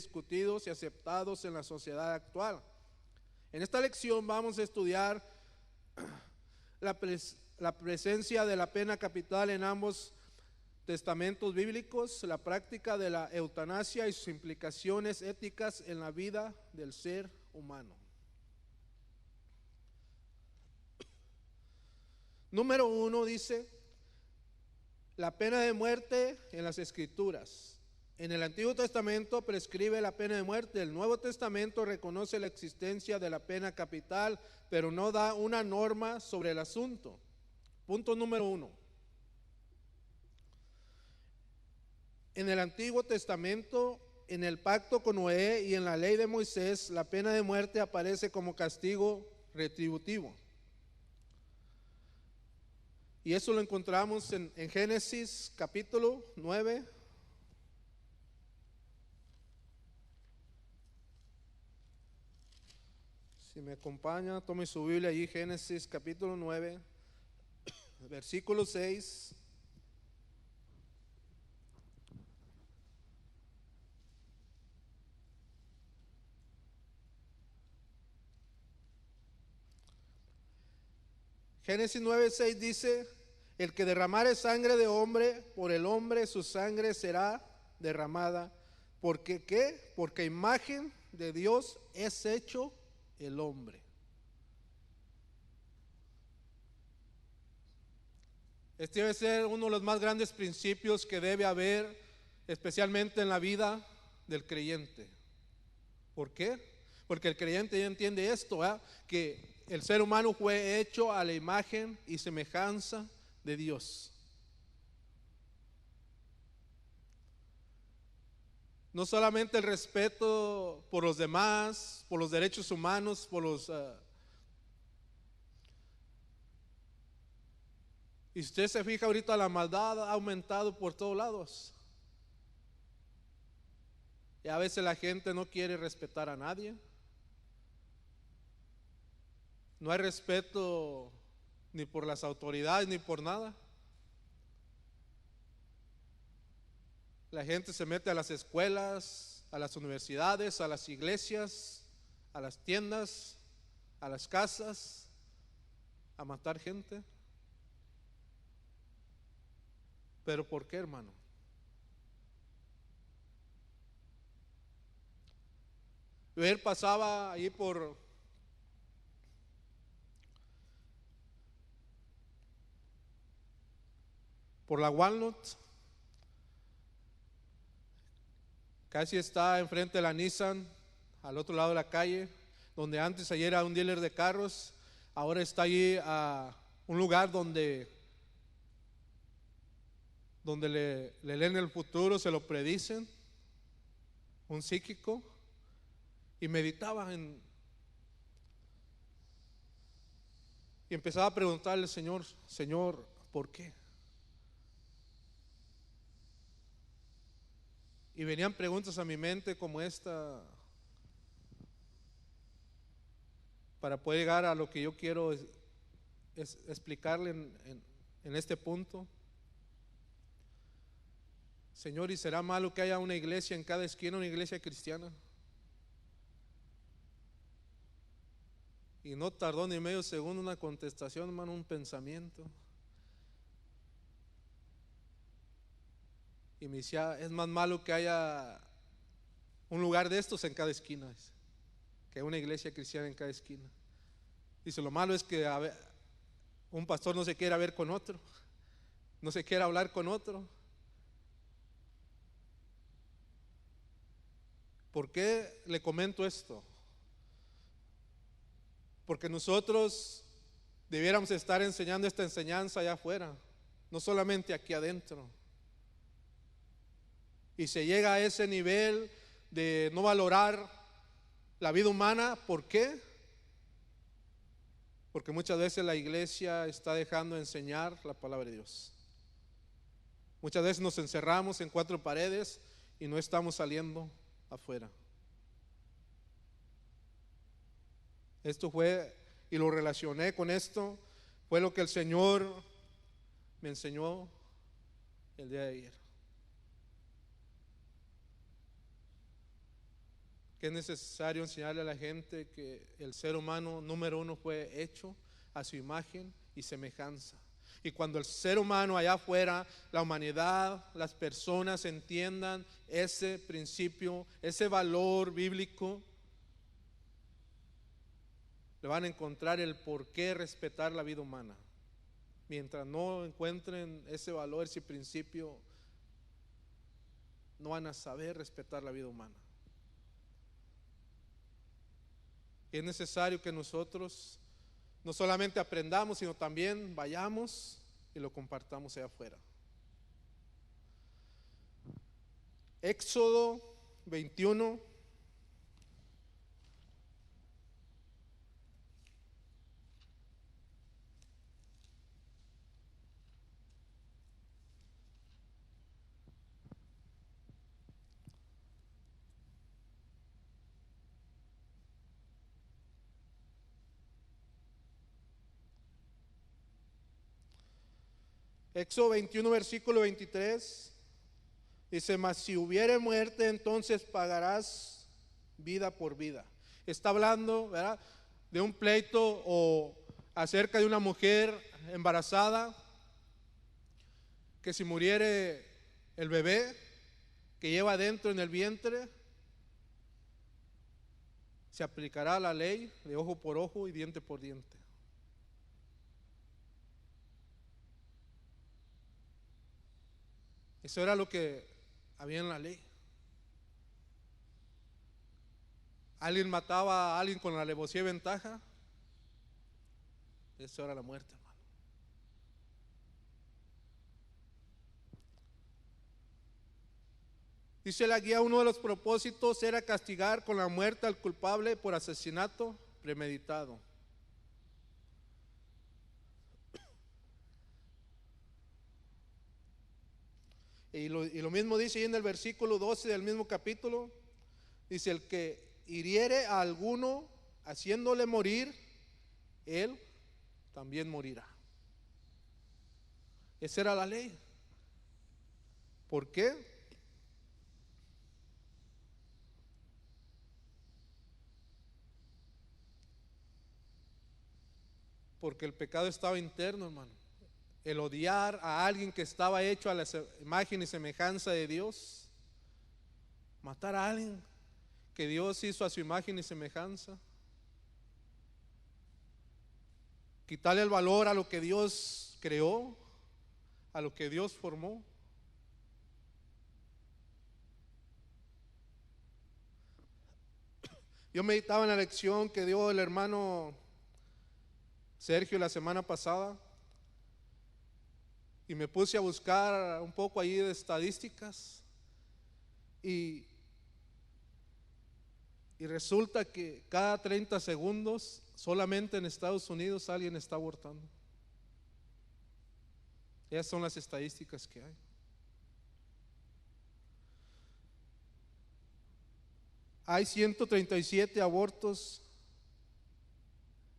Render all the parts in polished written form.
discutidos y aceptados en la sociedad actual. En esta lección vamos a estudiar la presencia de la pena capital en ambos testamentos bíblicos, la práctica de la eutanasia y sus implicaciones éticas en la vida del ser humano. Número 1 dice, la pena de muerte en las Escrituras. En el Antiguo Testamento prescribe la pena de muerte. El Nuevo Testamento reconoce la existencia de la pena capital, pero no da una norma sobre el asunto. Punto número 1. En el Antiguo Testamento, en el pacto con Noé y en la ley de Moisés, la pena de muerte aparece como castigo retributivo. Y eso lo encontramos en Génesis capítulo 9. Si me acompaña, tome su Biblia allí, Génesis capítulo 9, versículo 6. Génesis 9:6 dice, el que derramare sangre de hombre, por el hombre su sangre será derramada. ¿Porque qué? Porque imagen de Dios es hecho el hombre. Este debe ser uno de los más grandes principios que debe haber, especialmente en la vida del creyente. ¿Por qué? Porque el creyente ya entiende esto, que el ser humano fue hecho a la imagen y semejanza de Dios. No solamente el respeto por los demás, por los derechos humanos, por los... y usted se fija ahorita, la maldad ha aumentado por todos lados. Y a veces la gente no quiere respetar a nadie. No hay respeto ni por las autoridades ni por nada. La gente se mete a las escuelas, a las universidades, a las iglesias, a las tiendas, a las casas, a matar gente. ¿Pero por qué, hermano? Él pasaba ahí por la Walnut, casi está enfrente de la Nissan, al otro lado de la calle, donde antes ayer era un dealer de carros, ahora está allí un lugar donde le leen el futuro, se lo predicen, un psíquico, y meditaba y empezaba a preguntarle al Señor, ¿por qué? Y venían preguntas a mi mente como esta, para poder llegar a lo que yo quiero explicarle en este punto. Señor, ¿y será malo que haya una iglesia en cada esquina, una iglesia cristiana? Y no tardó ni medio segundo una contestación, hermano, un pensamiento. Y me decía, es más malo que haya un lugar de estos en cada esquina, dice, que una iglesia cristiana en cada esquina. Dice, lo malo es que un pastor no se quiera ver con otro, no se quiera hablar con otro. ¿Por qué le comento esto? Porque nosotros debiéramos estar enseñando esta enseñanza allá afuera, no solamente aquí adentro. Y se llega a ese nivel de no valorar la vida humana. ¿Por qué? Porque muchas veces la iglesia está dejando de enseñar la palabra de Dios. Muchas veces nos encerramos en cuatro paredes y no estamos saliendo afuera. Esto fue, y lo relacioné con esto, fue lo que el Señor me enseñó el día de ayer. que es necesario enseñarle a la gente que el ser humano número uno fue hecho a su imagen y semejanza. Y cuando el ser humano allá afuera, la humanidad, las personas entiendan ese principio, ese valor bíblico, le van a encontrar el por qué respetar la vida humana. Mientras no encuentren ese valor, ese principio, no van a saber respetar la vida humana. Y es necesario que nosotros no solamente aprendamos, sino también vayamos y lo compartamos allá afuera. Éxodo 21. Éxodo 21, versículo 23, dice: mas si hubiere muerte, entonces pagarás vida por vida. Está hablando, ¿verdad?, de un pleito o acerca de una mujer embarazada, que si muriere el bebé que lleva dentro en el vientre, se aplicará la ley de ojo por ojo y diente por diente. Eso era lo que había en la ley. Alguien mataba a alguien con la alevosía y ventaja, eso era la muerte, hermano. Dice la guía, uno de los propósitos era castigar con la muerte al culpable por asesinato premeditado. Y lo mismo dice ahí en el versículo 12 del mismo capítulo. Dice: el que hiriere a alguno haciéndole morir, él también morirá. Esa era la ley. ¿Por qué? Porque el pecado estaba interno, hermano. El odiar a alguien que estaba hecho a la imagen y semejanza de Dios, matar a alguien que Dios hizo a su imagen y semejanza, quitarle el valor a lo que Dios creó, a lo que Dios formó. Yo meditaba en la lección que dio el hermano Sergio la semana pasada y me puse a buscar un poco ahí de estadísticas y resulta que cada 30 segundos solamente en Estados Unidos alguien está abortando. Esas son las estadísticas que hay. Hay 137 abortos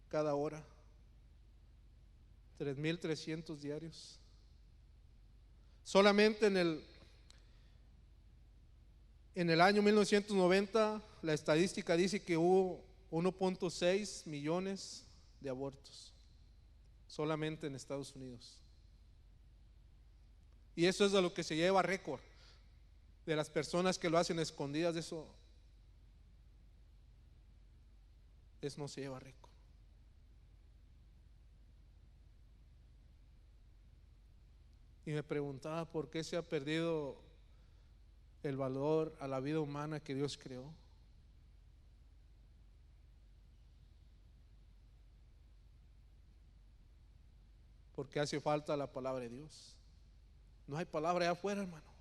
cada hora, 3.300 diarios. Solamente en el año 1990 la estadística dice que hubo 1.6 millones de abortos solamente en Estados Unidos. Y eso es de lo que se lleva récord, de las personas que lo hacen escondidas. Eso no se lleva récord. Y me preguntaba por qué se ha perdido el valor a la vida humana que Dios creó. Porque hace falta la palabra de Dios. No hay palabra allá afuera, hermano.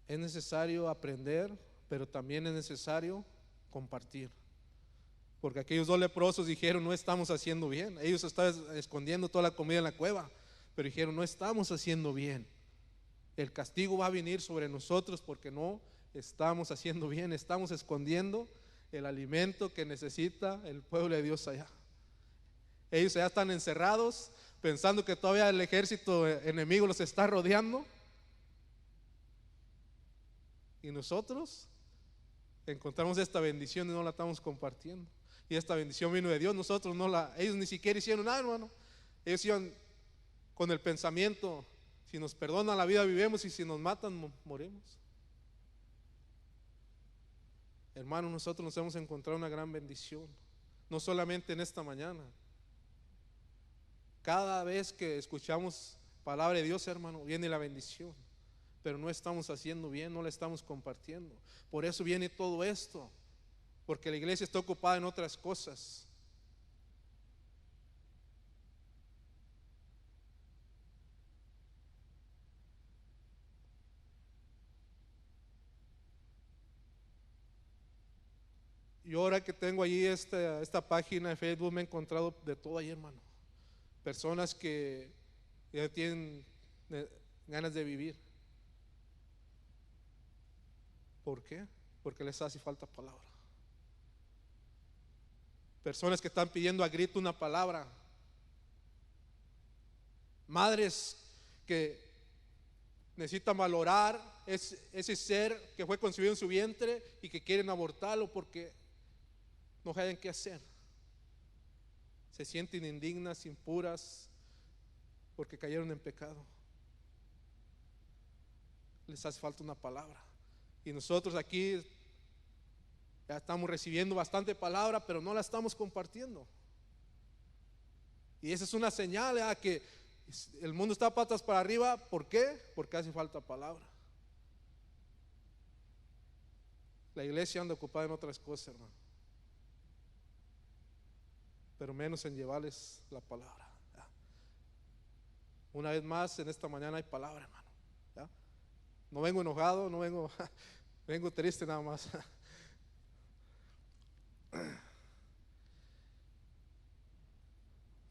Es necesario aprender, pero también es necesario compartir. Porque aquellos dos leprosos dijeron: no estamos haciendo bien. Ellos estaban escondiendo toda la comida en la cueva, pero dijeron: no estamos haciendo bien. El castigo va a venir sobre nosotros porque no estamos haciendo bien. Estamos escondiendo el alimento que necesita el pueblo de Dios allá. Ellos ya están encerrados pensando que todavía el ejército enemigo los está rodeando. Y nosotros encontramos esta bendición y no la estamos compartiendo. Y esta bendición vino de Dios, nosotros no la, ellos ni siquiera hicieron nada, hermano. Ellos iban con el pensamiento: si nos perdonan la vida vivimos, y si nos matan morimos. Hermano, nosotros nos hemos encontrado una gran bendición, no solamente en esta mañana. Cada vez que escuchamos palabra de Dios, hermano, viene la bendición, pero no estamos haciendo bien, no la estamos compartiendo. Por eso viene todo esto, porque la iglesia está ocupada en otras cosas. Y ahora que tengo allí esta página de Facebook, me he encontrado de todo ahí, hermano. Personas que ya tienen ganas de vivir. ¿Por qué? Porque les hace falta palabra. Personas que están pidiendo a grito una palabra. Madres que necesitan valorar ese ser que fue concebido en su vientre y que quieren abortarlo porque no saben qué hacer. Se sienten indignas, impuras, porque cayeron en pecado. Les hace falta una palabra. Y nosotros aquí ya estamos recibiendo bastante palabra, pero no la estamos compartiendo. Y esa es una señal a que el mundo está patas para arriba. ¿Por qué? Porque hace falta palabra. La iglesia anda ocupada en otras cosas, hermano, pero menos en llevarles la palabra. ¿Ya? Una vez más, en esta mañana hay palabra, hermano. ¿Ya? No vengo enojado, no vengo triste nada más.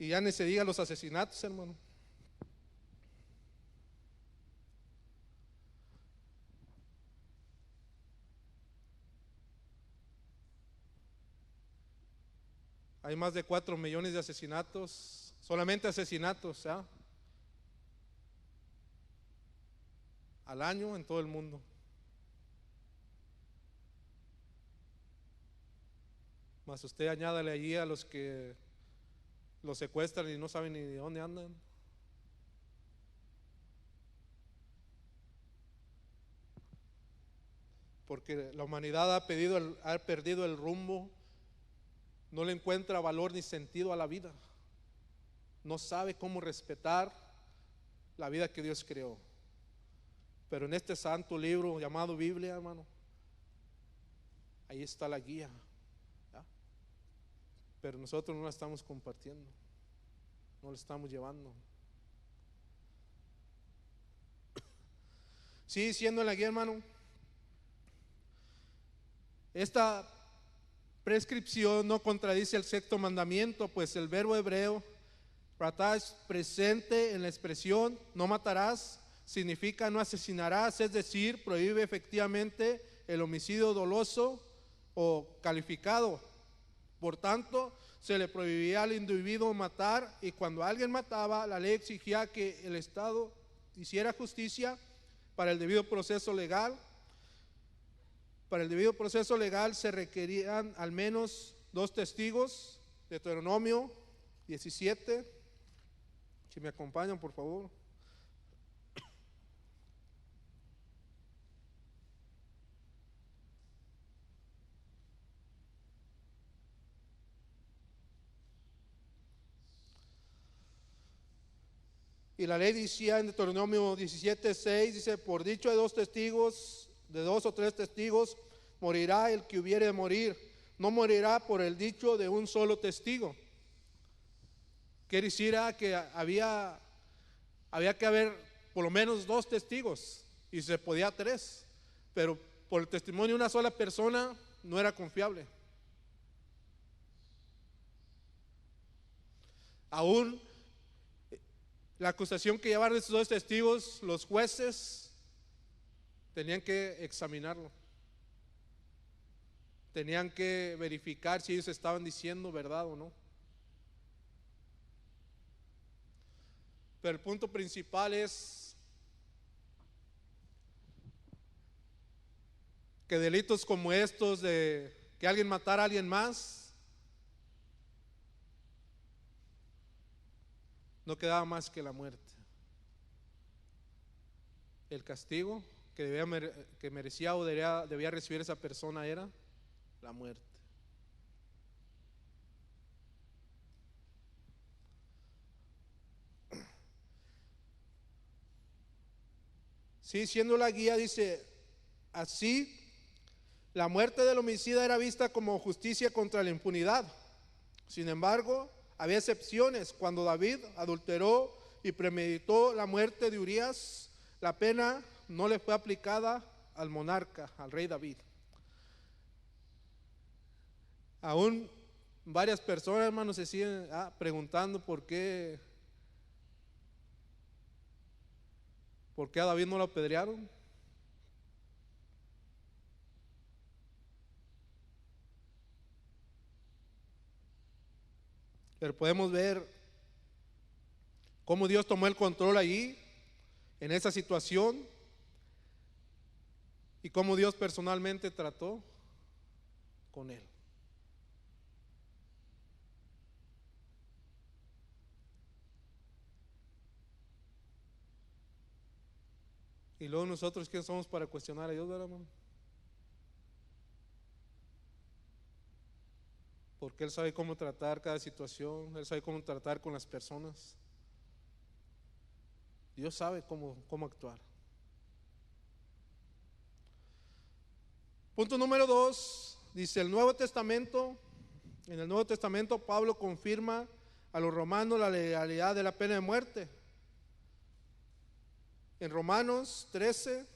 Y ya ni se diga los asesinatos, hermano. Hay más de 4 millones de asesinatos, solamente asesinatos, ¿ya? Al año en todo el mundo. Más usted añádale allí a los que los secuestran y no saben ni de dónde andan. Porque la humanidad ha perdido el rumbo, no le encuentra valor ni sentido a la vida, no sabe cómo respetar la vida que Dios creó. Pero en este santo libro llamado Biblia, hermano, ahí está la guía, ¿ya? Pero nosotros no la estamos compartiendo, no la estamos llevando. Sí, siendo la guía, hermano, esta prescripción no contradice el sexto mandamiento, pues el verbo hebreo ratá es presente en la expresión no matarás, significa no asesinarás, es decir, prohíbe efectivamente el homicidio doloso o calificado. Por tanto, se le prohibía al individuo matar, y cuando alguien mataba, la ley exigía que el Estado hiciera justicia para el debido proceso legal. Para el debido proceso legal se requerían al menos 2 testigos. Deuteronomio 17. Si me acompañan, por favor. Y la ley decía en Deuteronomio 17:6, dice: por dicho de 2 testigos, de 2 o 3 testigos, morirá el que hubiere de morir. No morirá por el dicho de un solo testigo. Quiere decir que había que haber por lo menos 2 testigos, y se podía 3, pero por el testimonio de una sola persona no era confiable. Aún la acusación que llevaron esos 2 testigos, los jueces tenían que examinarlo, tenían que verificar si ellos estaban diciendo verdad o no. Pero el punto principal es que delitos como estos, de que alguien matara a alguien más, no quedaba más que la muerte. El castigo que merecía o debía recibir esa persona era la muerte. Sí, siendo la guía, dice así: la muerte del homicida era vista como justicia contra la impunidad. Sin embargo, había excepciones. Cuando David adulteró y premeditó la muerte de Urías, la pena no le fue aplicada al monarca, al rey David. Aún varias personas, hermanos, se siguen preguntando por qué a David no lo apedrearon. Pero podemos ver cómo Dios tomó el control allí, en esa situación, y cómo Dios personalmente trató con él. Y luego nosotros, ¿quién somos para cuestionar a Dios, verdad, hermano? Porque Él sabe cómo tratar cada situación, Él sabe cómo tratar con las personas. Dios sabe cómo actuar. Punto número 2, dice el Nuevo Testamento. En el Nuevo Testamento Pablo confirma a los romanos la legalidad de la pena de muerte. En Romanos 13,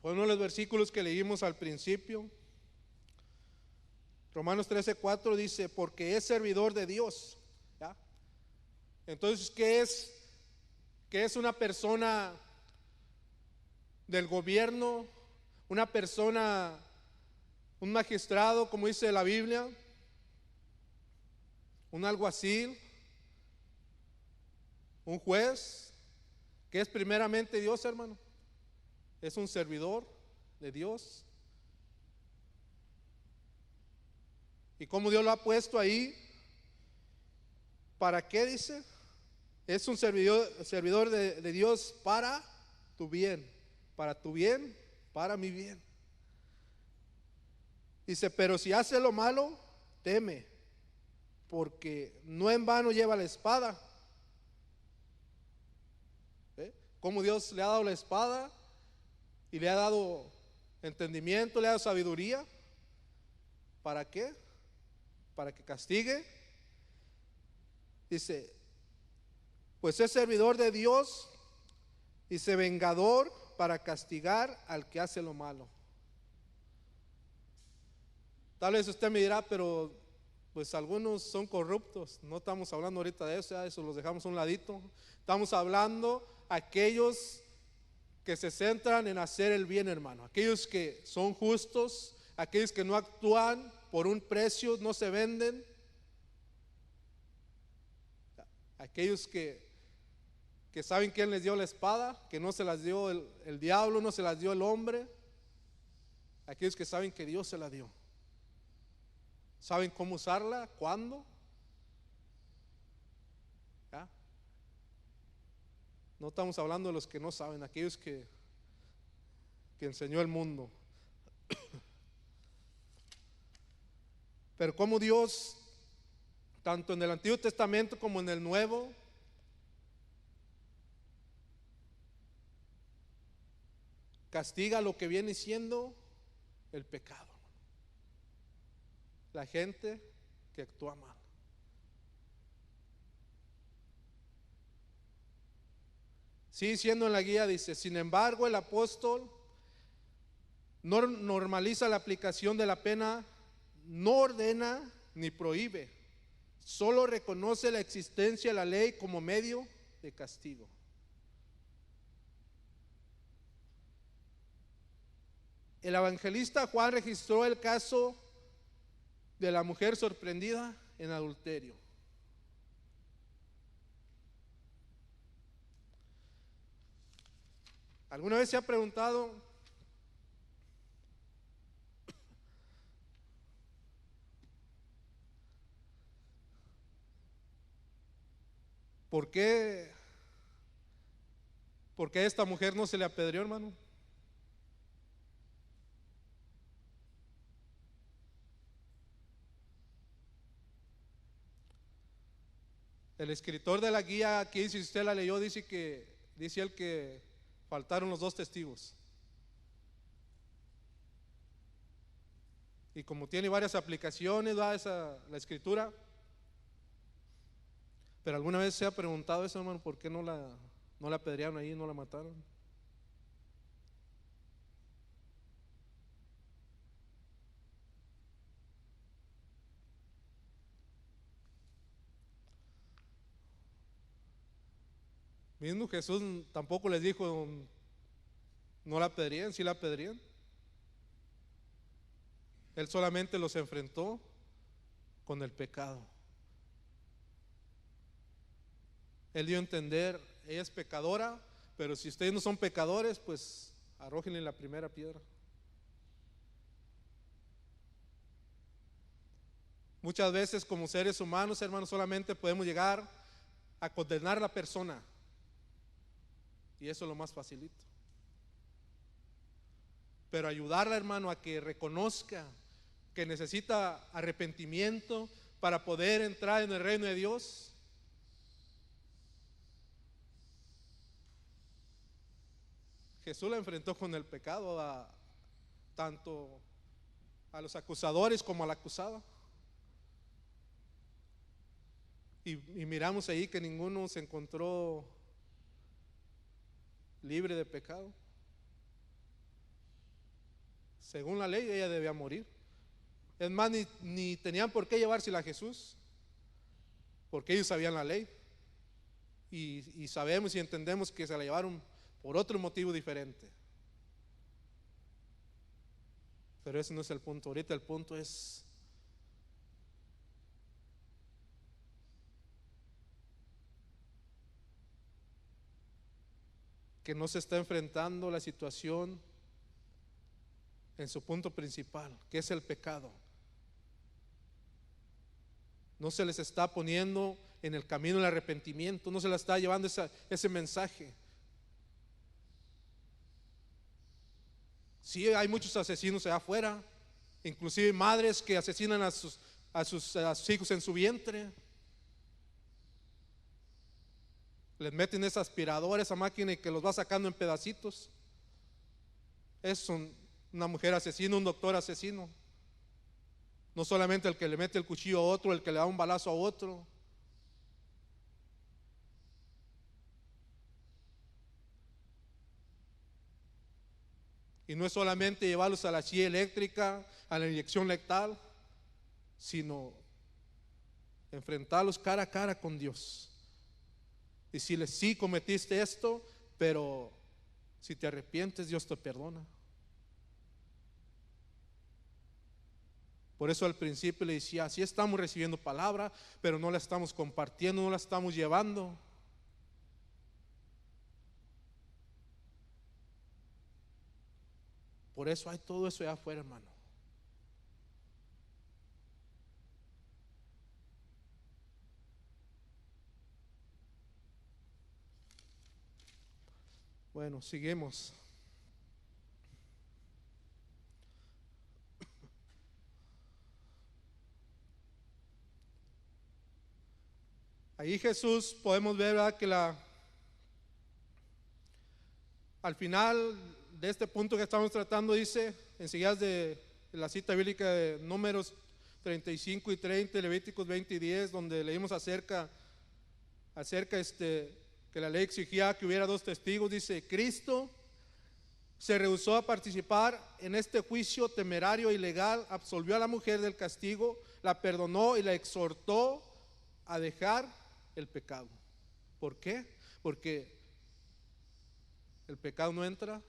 fue uno de los versículos que leímos al principio. Romanos 13:4 dice: porque es servidor de Dios. ¿Ya? Entonces, ¿qué es una persona del gobierno? Una persona, un magistrado, como dice la Biblia, un alguacil, un juez. ¿Qué es primeramente Dios, hermano? Es un servidor de Dios. ¿Y cómo Dios lo ha puesto ahí? ¿Para qué dice? Es un servidor de Dios para tu bien, para mi bien. Dice: pero si hace lo malo, teme, porque no en vano lleva la espada. ¿Cómo Dios le ha dado la espada y le ha dado entendimiento, le ha dado sabiduría? ¿Para qué? Para que castigue. Dice: pues es servidor de Dios, dice, vengador para castigar al que hace lo malo. Tal vez usted me dirá: pero pues algunos son corruptos. No estamos hablando ahorita de eso, eso los dejamos a un ladito. Estamos hablando aquellos que se centran en hacer el bien, hermano. Aquellos que son justos, aquellos que no actúan por un precio, no se venden. Aquellos que saben quién les dio la espada, que no se las dio el diablo, no se las dio el hombre. Aquellos que saben que Dios se la dio. ¿Saben cómo usarla? ¿Cuándo? ¿Ya? No estamos hablando de los que no saben, aquellos que enseñó el mundo. Pero como Dios, tanto en el Antiguo Testamento como en el Nuevo, castiga lo que viene siendo el pecado. La gente que actúa mal. Sí, siendo en la guía dice: sin embargo, el apóstol no normaliza la aplicación de la pena, no ordena ni prohíbe, Solo reconoce la existencia de la ley como medio de castigo. El evangelista Juan registró el caso de la mujer sorprendida en adulterio. ¿Alguna vez se ha preguntado por qué a esta mujer no se le apedreó, hermano? El escritor de la guía, aquí si usted la leyó, dice él que faltaron los 2 testigos. Y como tiene varias aplicaciones, la escritura. Pero alguna vez se ha preguntado eso, hermano, ¿por qué no la apedrearon ahí, no la mataron? Mismo Jesús tampoco les dijo no la apedreen, sí la apedreen. Él solamente los enfrentó con el pecado. Él dio a entender, ella es pecadora, pero si ustedes no son pecadores, pues arrójenle la primera piedra. Muchas veces como seres humanos, hermanos, solamente podemos llegar a condenar a la persona, y eso es lo más facilito. Pero ayudarla, hermano, a que reconozca que necesita arrepentimiento para poder entrar en el reino de Dios. Jesús la enfrentó con el pecado tanto a los acusadores como a la acusada. Y miramos ahí que ninguno se encontró libre de pecado. Según la ley, ella debía morir. Es más, ni tenían por qué llevársela a Jesús, porque ellos sabían la ley. Y sabemos y entendemos que se la llevaron por otro motivo diferente. Pero ese no es el punto. Ahorita el punto es que no se está enfrentando la situación en su punto principal, que es el pecado. No se les está poniendo en el camino del arrepentimiento, no se les está llevando ese mensaje. Sí, hay muchos asesinos allá afuera, inclusive madres que asesinan a sus hijos en su vientre. Les meten esa aspiradora, esa máquina, y que los va sacando en pedacitos. Es una mujer asesina, un doctor asesino. No solamente el que le mete el cuchillo a otro, el que le da un balazo a otro. Y no es solamente llevarlos a la silla eléctrica, a la inyección letal, sino enfrentarlos cara a cara con Dios. Decirles, sí, cometiste esto, pero si te arrepientes, Dios te perdona. Por eso al principio le decía, sí estamos recibiendo palabra, pero no la estamos compartiendo, no la estamos llevando. Por eso hay todo eso allá afuera, hermano. Bueno, seguimos. Ahí Jesús podemos ver, ¿verdad?, que al final de este punto que estamos tratando, dice, enseguida de la cita bíblica de Números 35 y 30, Levíticos 20 y 10, donde leímos acerca que la ley exigía que hubiera 2 testigos. Dice, Cristo se rehusó a participar en este juicio temerario e ilegal, absolvió a la mujer del castigo, la perdonó y la exhortó a dejar el pecado. ¿Por qué? Porque el pecado no entra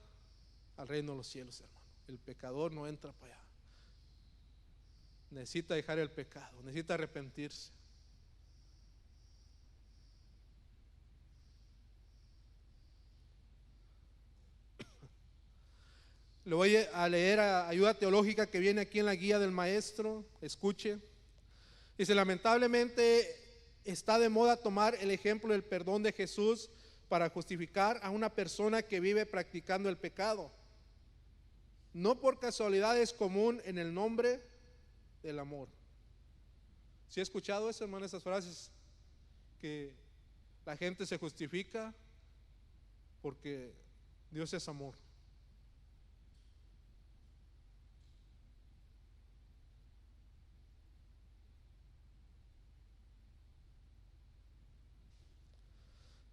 al reino de los cielos, hermano. El pecador no entra para allá. Necesita dejar el pecado, necesita arrepentirse. Le voy a leer ayuda teológica que viene aquí en la guía del maestro. Escuche. Dice: lamentablemente está de moda tomar el ejemplo del perdón de Jesús para justificar a una persona que vive practicando el pecado. No por casualidad es común en el nombre del amor. ¿Sí he escuchado eso, hermano? Esas frases que la gente se justifica porque Dios es amor.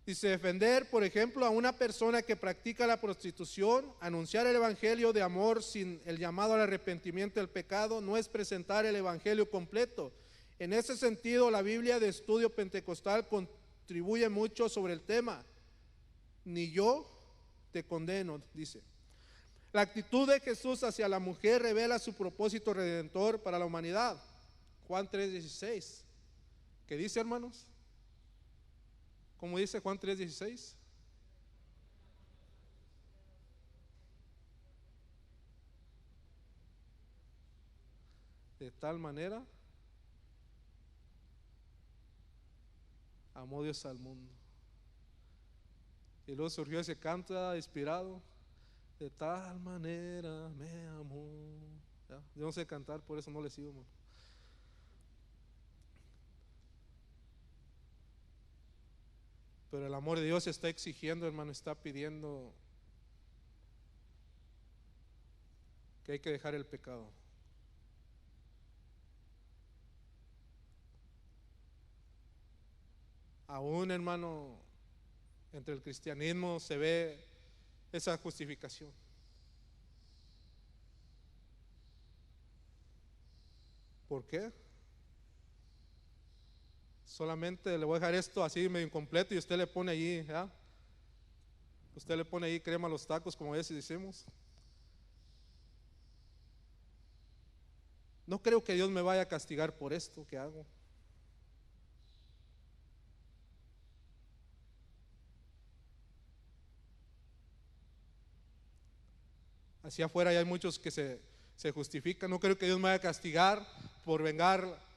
Dice: defender, por ejemplo, a una persona que practica la prostitución, anunciar el evangelio de amor sin el llamado al arrepentimiento del pecado, no es presentar el evangelio completo. En ese sentido, la Biblia de Estudio Pentecostal contribuye mucho sobre el tema. Ni yo te condeno, dice. La actitud de Jesús hacia la mujer revela su propósito redentor para la humanidad. Juan 3:16. ¿Qué dice, hermanos? ¿Cómo dice Juan 3:16? De tal manera amó Dios al mundo. Y luego surgió ese canto inspirado: de tal manera me amó. ¿Ya? Yo no sé cantar, por eso no le sigo, hermano. Pero el amor de Dios está exigiendo, hermano, está pidiendo que hay que dejar el pecado. Aún, hermano, entre el cristianismo se ve esa justificación. ¿Por qué? Solamente le voy a dejar esto así medio incompleto y usted le pone allí, ¿ya? Usted le pone ahí crema a los tacos, como a veces decimos. No creo que Dios me vaya a castigar por esto que hago. Hacia afuera ya hay muchos que se justifican. No creo que Dios me vaya a castigar por vengar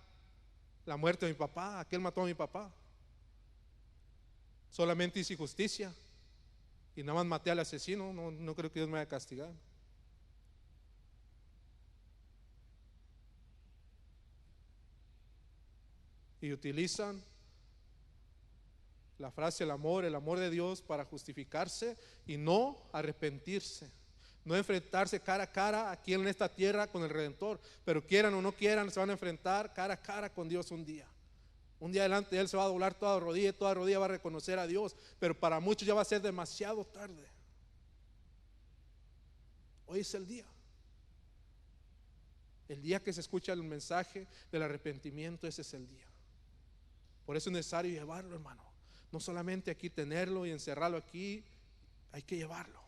la muerte de mi papá. Aquel mató a mi papá. Solamente hice justicia y nada más maté al asesino. No creo que Dios me vaya a castigar. Y utilizan la frase el amor de Dios para justificarse y no arrepentirse. No enfrentarse cara a cara aquí en esta tierra con el Redentor. Pero quieran o no quieran, se van a enfrentar cara a cara con Dios un día. Un día delante de Él se va a doblar toda rodilla y toda rodilla va a reconocer a Dios. Pero para muchos ya va a ser demasiado tarde. Hoy es el día. El día que se escucha el mensaje del arrepentimiento, ese es el día. Por eso es necesario llevarlo, hermano. No solamente aquí tenerlo y encerrarlo aquí, hay que llevarlo.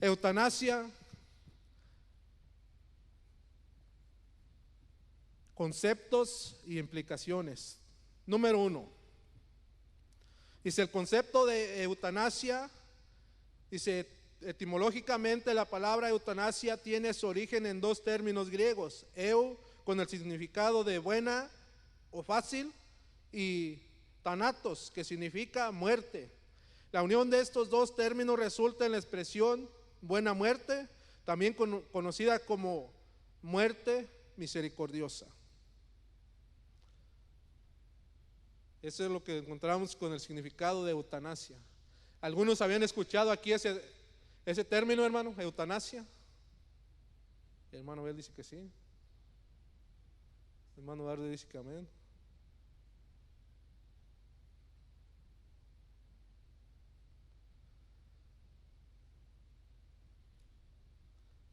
Eutanasia, conceptos y implicaciones. Número 1. Dice: el concepto de eutanasia, dice, etimológicamente la palabra eutanasia tiene su origen en dos términos griegos: eu, con el significado de buena o fácil, y thanatos, que significa muerte. La unión de estos dos términos resulta en la expresión buena muerte, también conocida como muerte misericordiosa. Eso es lo que encontramos con el significado de eutanasia. ¿Algunos habían escuchado aquí ese término, hermano, eutanasia? El hermano Abel dice que sí. El hermano Dardo dice que amén.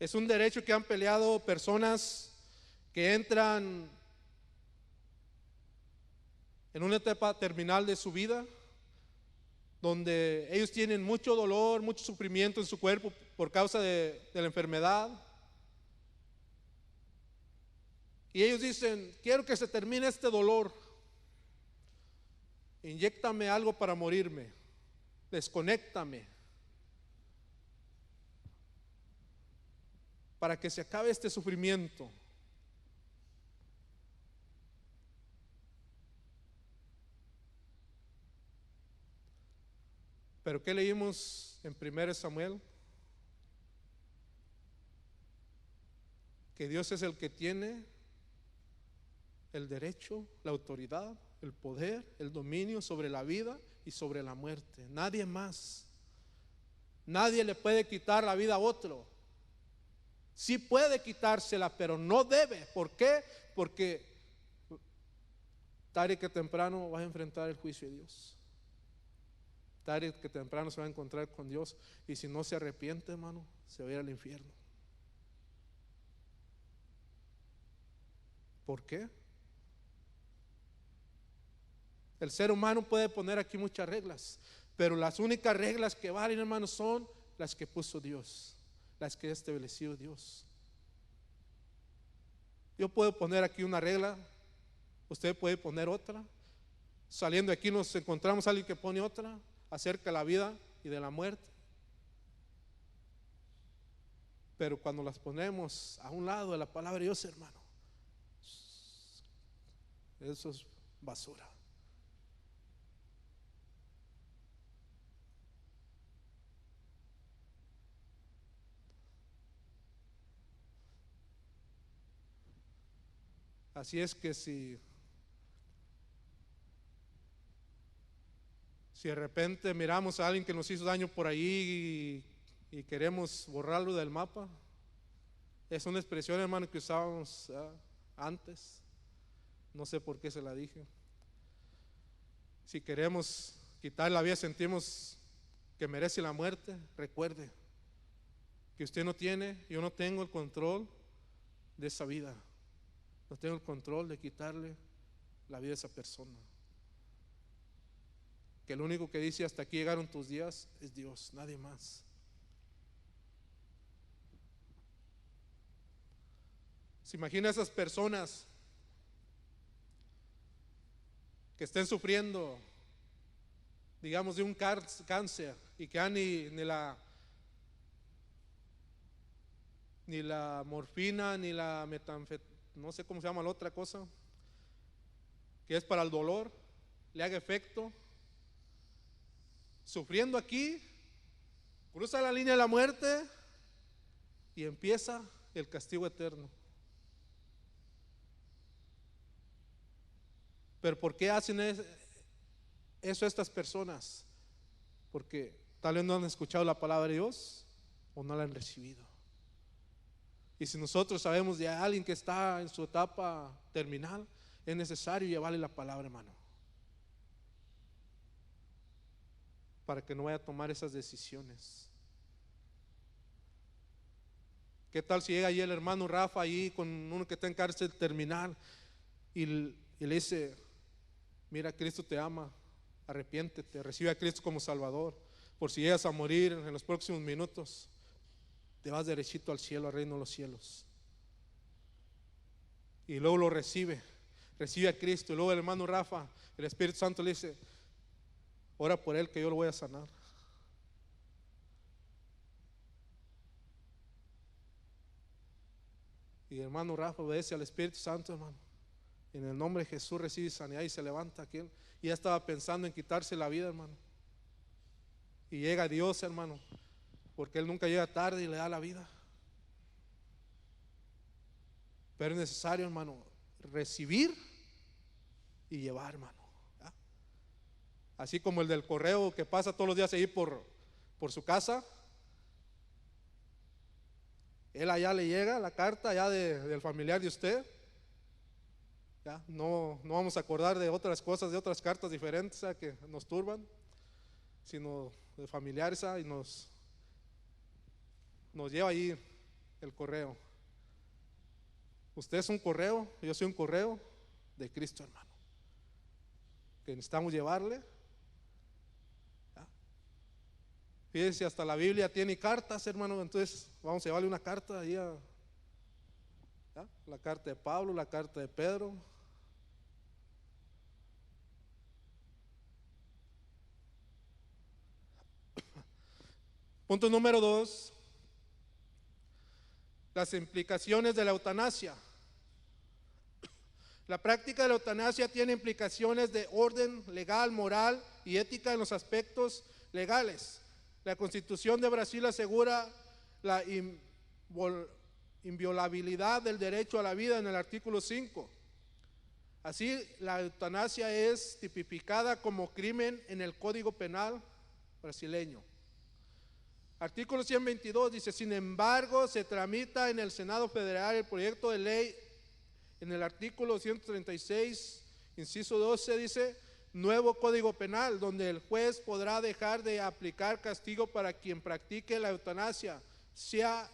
Es un derecho que han peleado personas que entran en una etapa terminal de su vida, donde ellos tienen mucho dolor, mucho sufrimiento en su cuerpo por causa de la enfermedad. Y ellos dicen: quiero que se termine este dolor, inyéctame algo para morirme, desconéctame, para que se acabe este sufrimiento. Pero ¿qué leímos en 1 Samuel? Que Dios es el que tiene el derecho, la autoridad, el poder, el dominio sobre la vida y sobre la muerte. Nadie más. Nadie le puede quitar la vida a otro. Sí puede quitársela, pero no debe. ¿Por qué? Porque tarde que temprano vas a enfrentar el juicio de Dios. Tarde que temprano se va a encontrar con Dios, y si no se arrepiente, hermano, se va a ir al infierno. ¿Por qué? El ser humano puede poner aquí muchas reglas, pero las únicas reglas que valen, hermanos, son las que puso Dios, las que ha establecido Dios. Yo puedo poner aquí una regla, usted puede poner otra. Saliendo de aquí nos encontramos a alguien que pone otra acerca de la vida y de la muerte. Pero cuando las ponemos a un lado de la palabra de Dios, hermano, eso es basura. Así es que si de repente miramos a alguien que nos hizo daño por ahí y queremos borrarlo del mapa, es una expresión, hermano, que usábamos antes. No sé por qué se la dije. Si queremos quitar la vida, sentimos que merece la muerte, recuerde que usted no tiene, yo no tengo el control de esa vida. No tengo el control de quitarle la vida a esa persona. Que el único que dice hasta aquí llegaron tus días es Dios, nadie más. ¿Se imagina esas personas que estén sufriendo, digamos, de un cáncer y que ni la morfina, ni la metanfetamina, no sé cómo se llama la otra cosa, que es para el dolor, le haga efecto? Sufriendo aquí, cruza la línea de la muerte y empieza el castigo eterno. Pero ¿por qué hacen eso estas personas? Porque tal vez no han escuchado la palabra de Dios o no la han recibido. Y si nosotros sabemos de alguien que está en su etapa terminal, es necesario llevarle la palabra, hermano, para que no vaya a tomar esas decisiones. ¿Qué tal si llega ahí el hermano Rafa ahí con uno que está en cárcel terminal y le dice: mira, Cristo te ama, arrepiéntete, recibe a Cristo como Salvador, por si llegas a morir en los próximos minutos, te vas derechito al cielo, al reino de los cielos? Y luego lo recibe a Cristo, y luego el hermano Rafa, el Espíritu Santo le dice: ora por él que yo lo voy a sanar. Y el hermano Rafa obedece al Espíritu Santo, hermano. En el nombre de Jesús recibe sanidad y se levanta aquel. Y ya estaba pensando en quitarse la vida, hermano. Y llega Dios, hermano, porque Él nunca llega tarde y le da la vida. Pero es necesario, hermano, recibir y llevar, hermano. ¿Ya? Así como el del correo que pasa todos los días ahí por su casa. Él allá le llega la carta allá del familiar de usted. ¿Ya? No vamos a acordar de otras cosas, de otras cartas diferentes que nos turban, sino de familiares, y nos lleva ahí el correo. Usted es un correo, yo soy un correo de Cristo, hermano, que necesitamos llevarle. Fíjense, hasta la Biblia tiene cartas, hermano. Entonces vamos a llevarle una carta ahí la carta de Pablo, la carta de Pedro. Punto número 2, las implicaciones de la eutanasia. La práctica de la eutanasia tiene implicaciones de orden legal, moral y ética en los aspectos legales. La Constitución de Brasil asegura la inviolabilidad del derecho a la vida en el artículo 5. Así, la eutanasia es tipificada como crimen en el Código Penal brasileño. Artículo 122 dice: sin embargo, se tramita en el Senado Federal el proyecto de ley. En el artículo 136, inciso 12, dice: nuevo Código Penal, donde el juez podrá dejar de aplicar castigo para quien practique la eutanasia, sea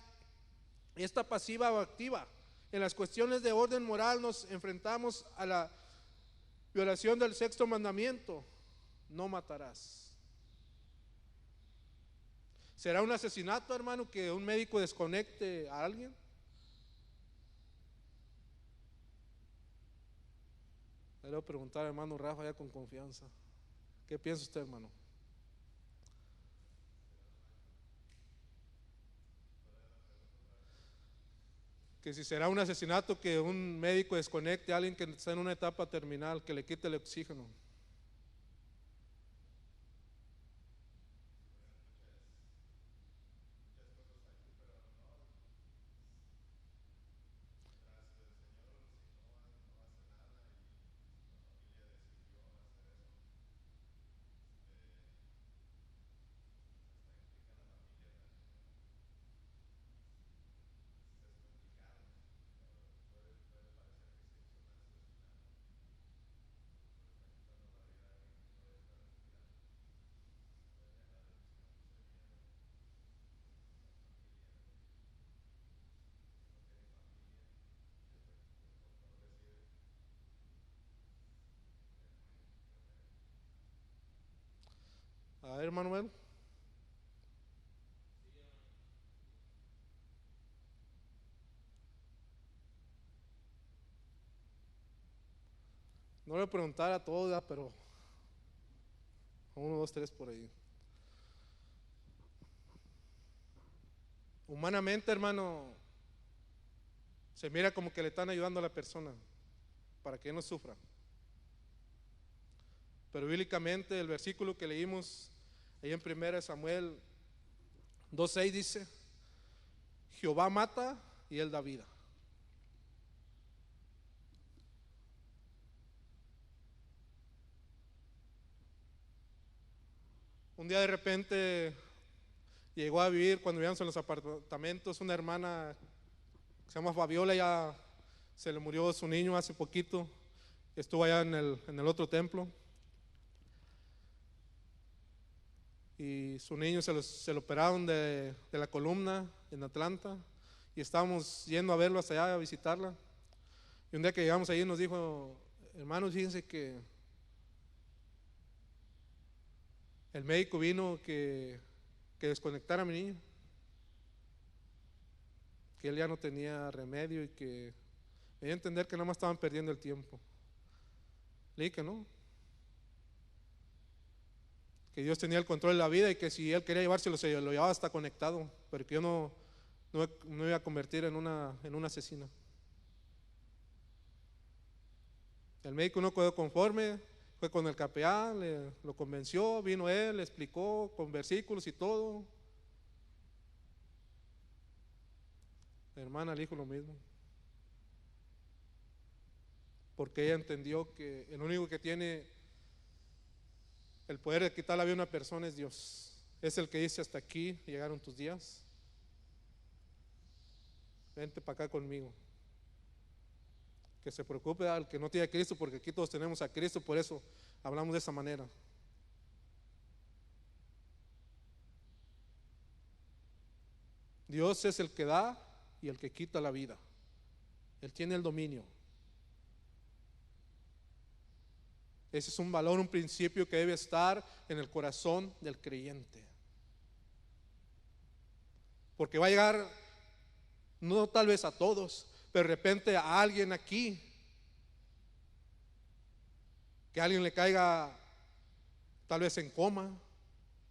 esta pasiva o activa. En las cuestiones de orden moral nos enfrentamos a la violación del sexto mandamiento: no matarás. ¿Será un asesinato, hermano, que un médico desconecte a alguien? Le voy a preguntar, hermano Rafa, ya con confianza. ¿Qué piensa usted, hermano? Que si será un asesinato que un médico desconecte a alguien que está en una etapa terminal, que le quite el oxígeno. A ver, Manuel. No le voy a preguntar a todos, pero a 1, 2, 3 por ahí. Humanamente, hermano, se mira como que le están ayudando a la persona para que no sufra. Pero bíblicamente el versículo que leímos ahí en 1 Samuel 2:6 dice: Jehová mata y él da vida. Un día de repente llegó a vivir, cuando vivíamos en los apartamentos, una hermana que se llama Fabiola. Ya se le murió su niño hace poquito. Estuvo allá en el otro templo. Y su niño se lo operaron de la columna en Atlanta. Y estábamos yendo a verlo hasta allá, a visitarla. Y un día que llegamos allí nos dijo: hermanos, fíjense que el médico vino que desconectara a mi niño, que él ya no tenía remedio y que me dio a entender que nada más estaban perdiendo el tiempo. Le dije que no, que Dios tenía el control de la vida y que si él quería llevárselo, se lo llevaba hasta conectado, pero que yo no iba a convertir en una asesina. El médico no quedó conforme, fue con el capellán, lo convenció, vino él, le explicó con versículos y todo. La hermana le dijo lo mismo, porque ella entendió que el único que tiene el poder de quitar la vida a una persona es Dios. Es el que dice: hasta aquí llegaron tus días, vente para acá conmigo. Que se preocupe al que no tiene a Cristo, porque aquí todos tenemos a Cristo, por eso hablamos de esa manera. Dios es el que da y el que quita la vida. Él tiene el dominio. Ese es un valor, un principio que debe estar en el corazón del creyente. Porque va a llegar, no tal vez a todos, pero de repente a alguien aquí, que alguien le caiga tal vez en coma,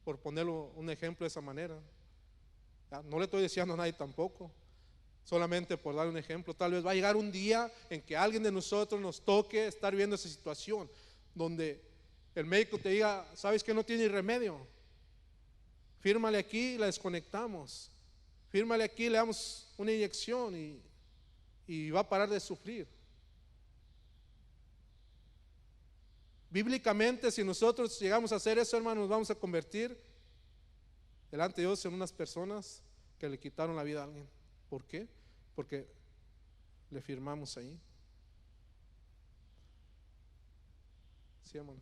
por ponerlo un ejemplo de esa manera. No le estoy diciendo a nadie tampoco, solamente por dar un ejemplo. Tal vez va a llegar un día en que alguien de nosotros nos toque estar viendo esa situación, donde el médico te diga, sabes que no tiene remedio, fírmale aquí y la desconectamos, fírmale aquí y le damos una inyección y va a parar de sufrir. Bíblicamente, si nosotros llegamos a hacer eso, hermanos, nos vamos a convertir delante de Dios en unas personas que le quitaron la vida a alguien. ¿Por qué? Porque le firmamos ahí. Sí, hermano.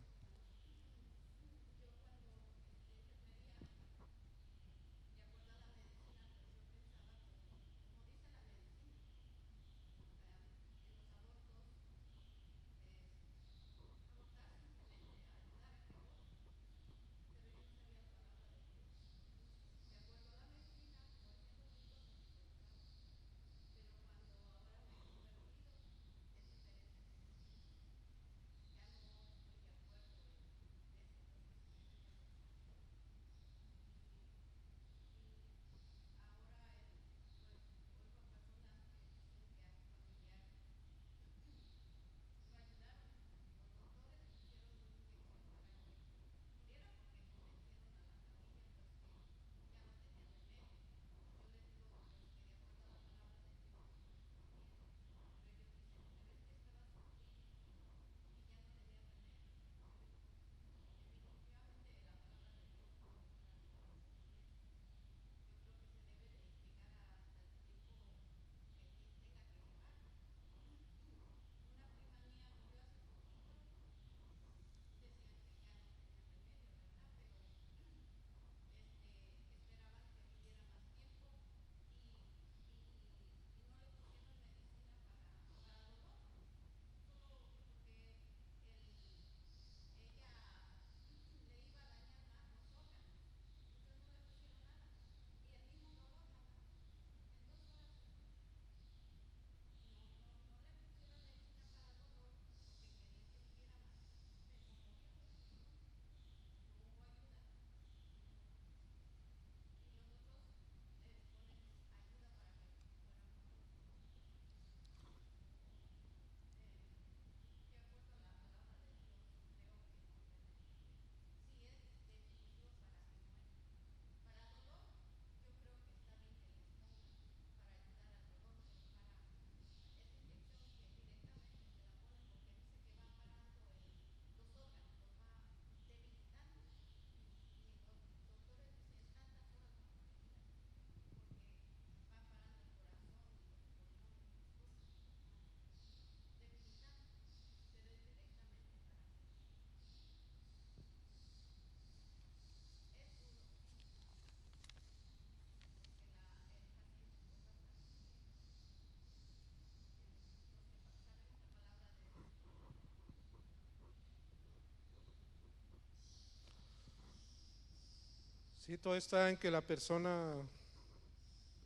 Sí, todo está en que la persona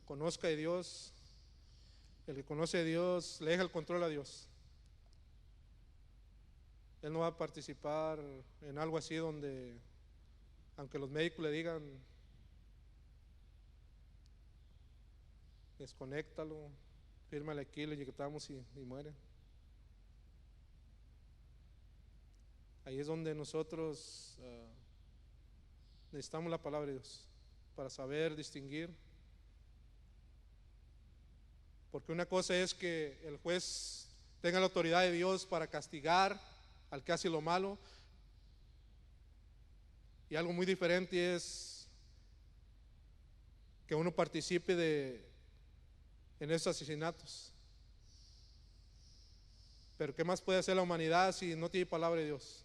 conozca de Dios. El que conoce a Dios le deja el control a Dios. Él no va a participar en algo así donde, aunque los médicos le digan, desconéctalo, fírmale aquí, le inyectamos y muere. Ahí es donde nosotros necesitamos la palabra de Dios para saber distinguir. Porque una cosa es que el juez tenga la autoridad de Dios para castigar al que hace lo malo, y algo muy diferente es que uno participe en esos asesinatos. Pero ¿qué más puede hacer la humanidad si no tiene palabra de Dios?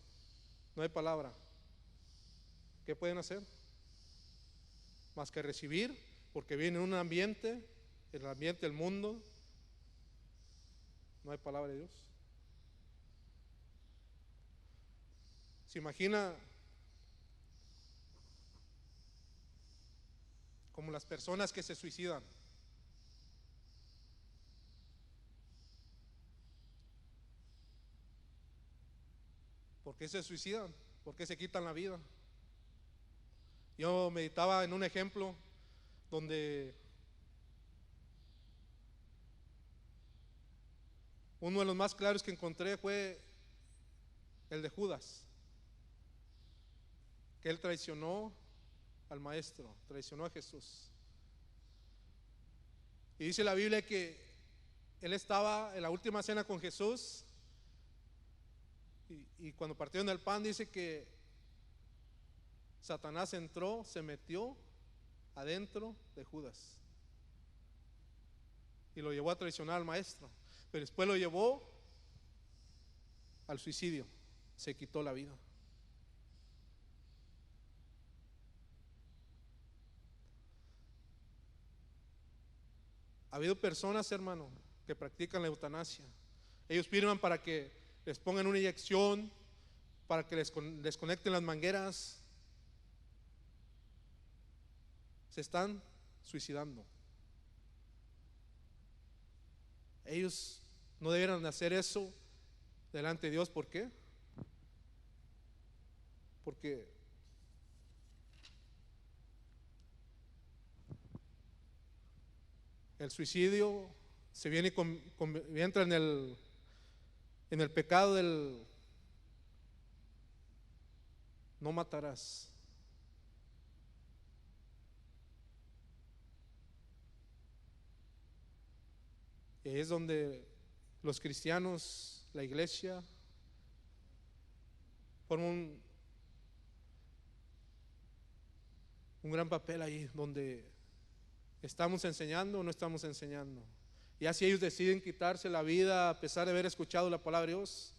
No hay palabra. ¿Qué pueden hacer? Más que recibir, porque viene un ambiente el ambiente, el mundo, no hay palabra de Dios. ¿Se imagina como las personas que se suicidan? ¿Por qué se suicidan? ¿Por qué se quitan la vida? Yo meditaba en un ejemplo donde uno de los más claros que encontré fue el de Judas, que él traicionó al Maestro, traicionó a Jesús. Y dice la Biblia que él estaba en la última cena con Jesús y cuando partieron el pan dice que Satanás entró, se metió adentro de Judas y lo llevó a traicionar al Maestro, pero después lo llevó al suicidio, se quitó la vida. Ha habido personas, hermano, que practican la eutanasia. Ellos firman para que les pongan una inyección, para que les desconecten las mangueras. Se están suicidando. Ellos no debieran hacer eso delante de Dios. ¿Por qué? Porque el suicidio se viene entra en el pecado del no matarás. Y es donde los cristianos, la iglesia, forman un gran papel ahí, donde estamos enseñando o no estamos enseñando. Y así ellos deciden quitarse la vida a pesar de haber escuchado la palabra de Dios,